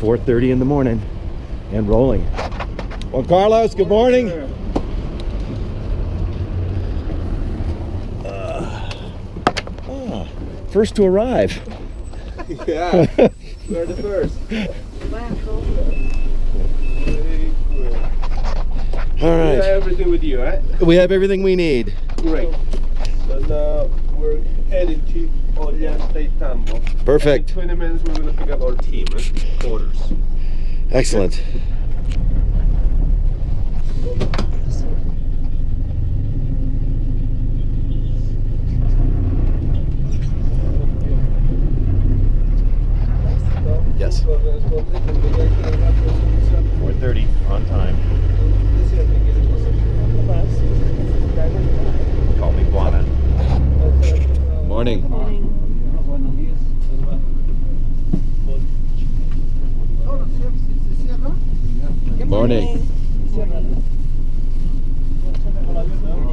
4:30 in the morning and rolling. Well, Carlos, good morning. First to arrive. Yeah, we're the first. Very good. All right. We have everything with you, right? We have everything we need. Great. So now we're heading to Tambo. Perfect. In 20 minutes we're going to pick up our team and orders. Excellent. Yes. 4:30 on time. Call me Buana. Morning. Morning.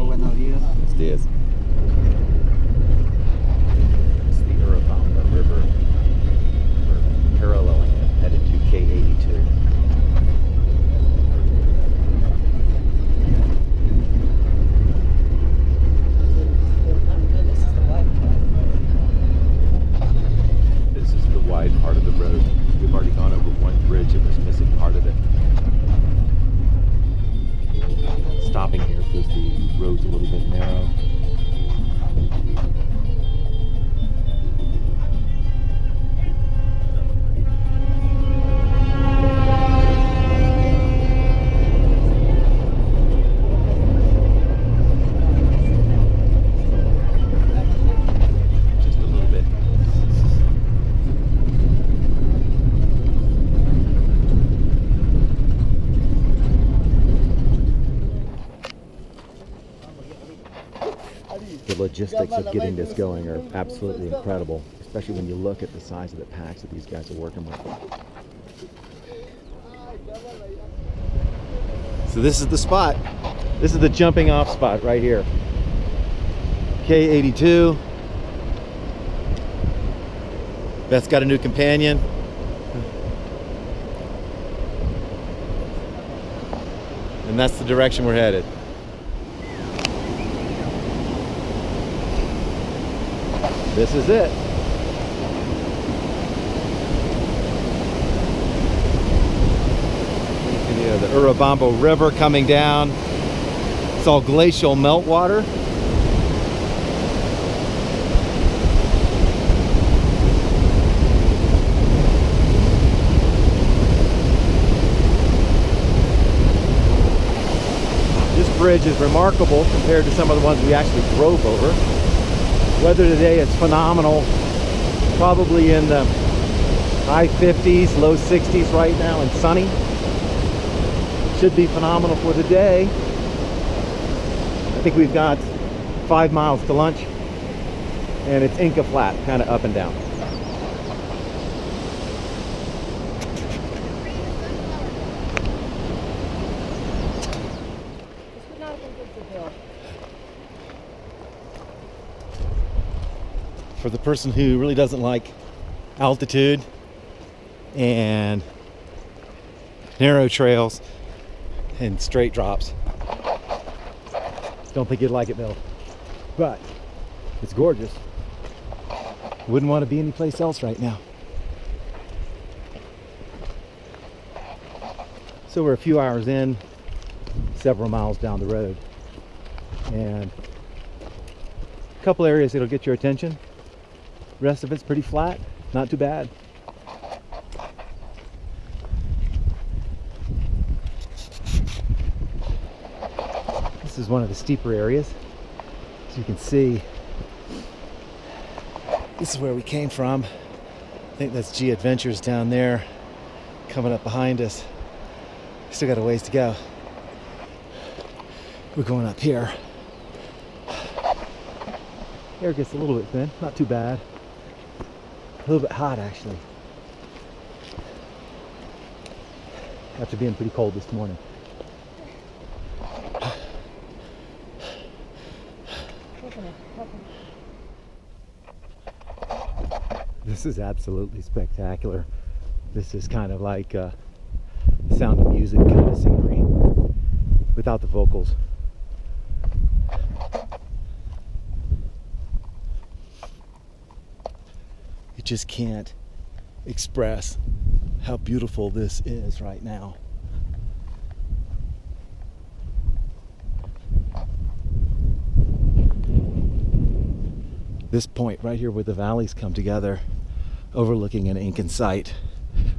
Buenos días. It's the Urubamba River. We're paralleling it, headed to K82. This is the wide part of the road. We've already gone over one bridge. It was missing part of it. Stopping here because the road's a little bit narrow. Just a little bit. The logistics of getting this going are absolutely incredible, especially when you look at the size of the packs that these guys are working with. So this is the spot. This is the jumping off spot right here. K82. Beth's got a new companion. And that's the direction we're headed. This is it. The Urubamba River coming down. It's all glacial meltwater. This bridge is remarkable compared to some of the ones we actually drove over. Weather today is phenomenal, probably in the high 50s, low 60s right now, and sunny. Should be phenomenal for the day. I think we've got 5 miles to lunch, and it's Inca flat, kind of up and down. For the person who really doesn't like altitude and narrow trails and straight drops, don't think you'd like it, Bill, but it's gorgeous. Wouldn't want to be anyplace else right now. So we're a few hours in, several miles down the road, and a couple areas that'll get your attention. The rest of it's pretty flat, not too bad. This is one of the steeper areas. As you can see, this is where we came from. I think that's G Adventures down there, coming up behind us. Still got a ways to go. We're going up here. Air gets a little bit thin, not too bad. A little bit hot actually, after being pretty cold this morning. This is absolutely spectacular. This is kind of like Sound of Music kind of scenery without the vocals. You just can't express how beautiful this is right now. This point right here where the valleys come together, overlooking an Incan site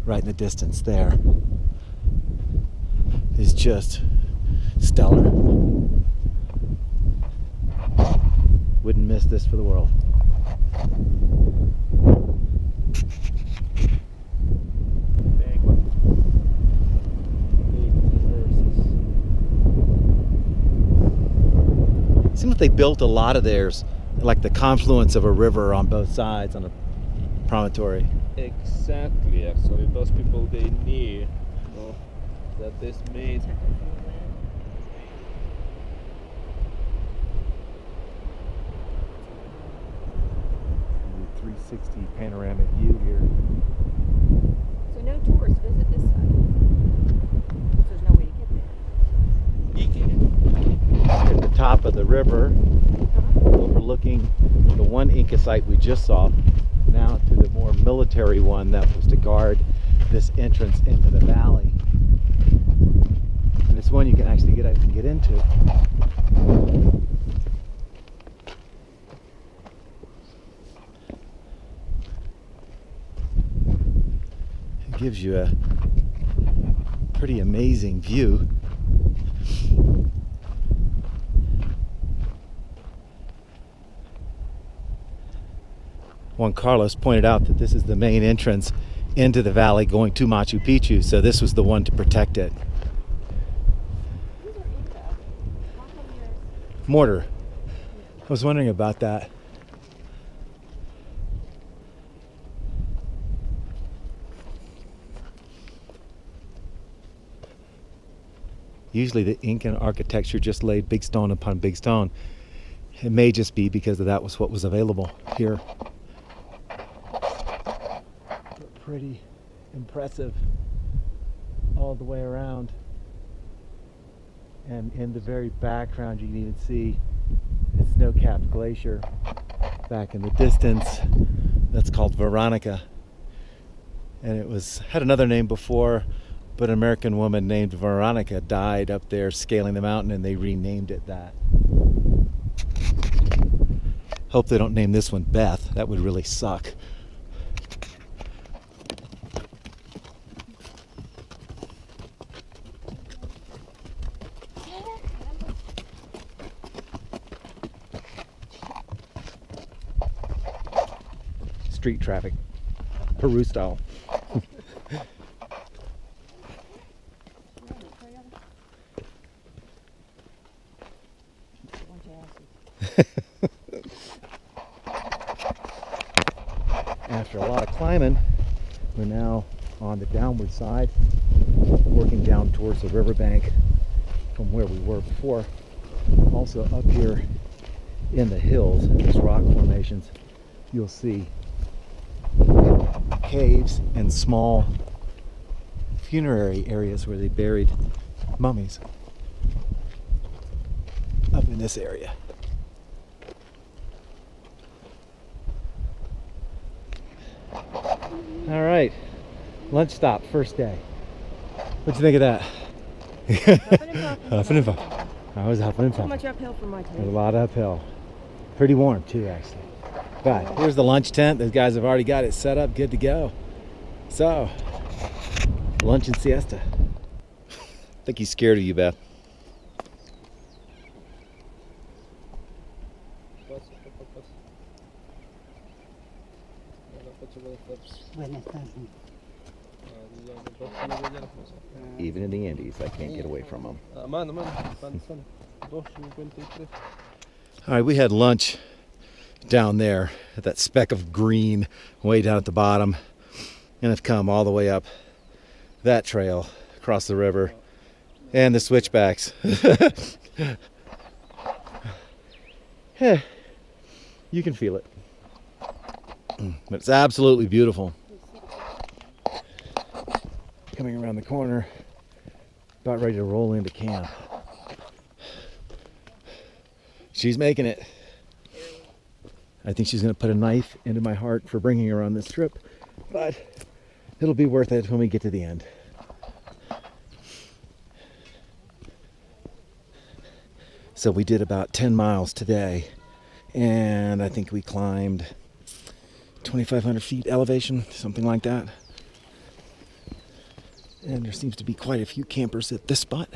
right in the distance there, is just stellar. Wouldn't miss this for the world. Seems like they built a lot of theirs like the confluence of a river on both sides on a promontory. Exactly, actually. Those people, they knew, that this made 360 panoramic view here. So no tourists visit this site. There's no way to get there. At the top of the river, overlooking the one Inca site we just saw, now to the more military one that was to guard this entrance into the valley. And it's one you can actually get out and get into. It gives you a pretty amazing view. Juan Carlos pointed out that this is the main entrance into the valley going to Machu Picchu, so this was the one to protect it. These are Inca. How come yours? Mortar. I was wondering about that. Usually the Incan architecture just laid big stone upon big stone. It may just be because that was what was available here. Pretty impressive all the way around. And in the very background you can even see the snow-capped glacier back in the distance. That's called Veronica. And it had another name before, but an American woman named Veronica died up there scaling the mountain and they renamed it that. Hope they don't name this one Beth. That would really suck. Street traffic, Peru style. After a lot of climbing, we're now on the downward side, working down towards the riverbank from where we were before. Also up here in the hills, these rock formations, you'll see caves and small funerary areas where they buried mummies up in this area. All right, lunch stop, first day. What'd you think of that? Huffing and puffing. I was huffing and So puffing. much uphill for my taste. There's a lot of uphill. Pretty warm too, actually. But here's the lunch tent. Those guys have already got it set up, good to go. So, lunch and siesta. I think he's scared of you, Beth. Even in the Andes, I can't get away from them. All right, we had lunch down there at that speck of green way down at the bottom, and have come all the way up that trail across the river and the switchbacks. You can feel it, but it's absolutely beautiful. coming around the corner, about ready to roll into camp. She's making it. I think she's going to put a knife into my heart for bringing her on this trip, but it'll be worth it when we get to the end. So we did about 10 miles today, and I think we climbed 2,500 feet elevation, something like that. And there seems to be quite a few campers at this spot.